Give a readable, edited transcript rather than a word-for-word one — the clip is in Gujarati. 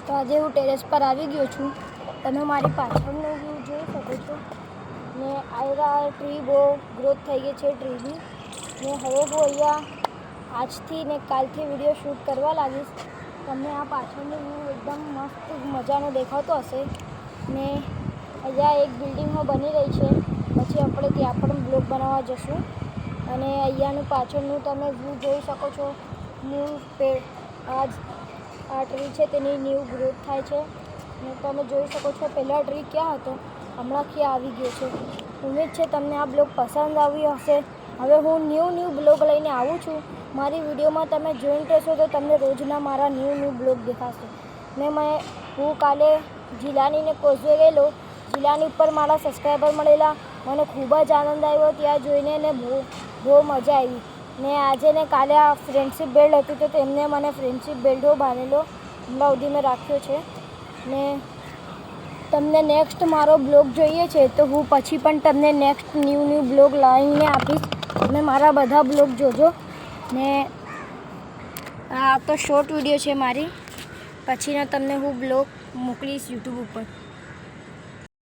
તો આજે હું ટેરેસ પર આવી ગયો છું. તમે મારી પાછળનો વ્યૂ જોઈ શકો છો ને આ ટ્રી બહુ ગ્રોથ થઈ ગઈ છે ટ્રીની. ને હવે હું અહીંયા આજથી ને કાલથી વિડીયો શૂટ કરવા લાગીશ. તમને આ પાછળનો વ્યૂ એકદમ મસ્ત મજાનો દેખાતો હશે. ને અહીંયા એક બિલ્ડિંગમાં બની રહી છે, પછી આપણે ત્યાં પણ બ્લોગ બનાવવા જશું. અને અહીંયાનું પાછળનું તમે વ્યૂ જોઈ શકો છો. ન્યૂ પેડ આ ટ્રી છે તેની ન્યૂ ગ્રોથ થાય છે. ને તમે જોઈ શકો છો પહેલાં ટ્રી ક્યાં હતો, હમણાં ક્યાં આવી ગયો છે. ઉમ્મીદ છે તમને આ બ્લોગ પસંદ આવ્યો હશે. હવે હું ન્યૂ બ્લોગ લઈને આવું છું. મારી વિડીયોમાં તમે જોઈન્ટ રહેશો તો તમને રોજના મારા ન્યૂ બ્લોગ દેખાશે. ને હું કાલે જિલ્લાનીને કોઝવે ગયેલો. જિલ્લાની ઉપર મારા સબસ્ક્રાઈબર મળેલા. મને ખૂબ જ આનંદ આવ્યો ત્યાં જોઈને ને બહુ મજા આવી. ને આજે ને કાલે આ ફ્રેન્ડશિપ બેલ્ટ હતું તો તેમને મને ફ્રેન્ડશિપ બેલ્ટો બાંધેલો હમણાં સુધી મેં રાખ્યો છે. ને તમને નેક્સ્ટ મારો બ્લોગ જોઈએ છે તો હું પછી પણ તમને નેક્સ્ટ ન્યૂ બ્લોગ લાવીને આપીશ. તમે મારા બધા બ્લોગ જોજો. ને આ તો શોર્ટ વિડીયો છે મારી, પછીના તમને હું બ્લોગ મોકલીશ યુટ્યુબ ઉપર.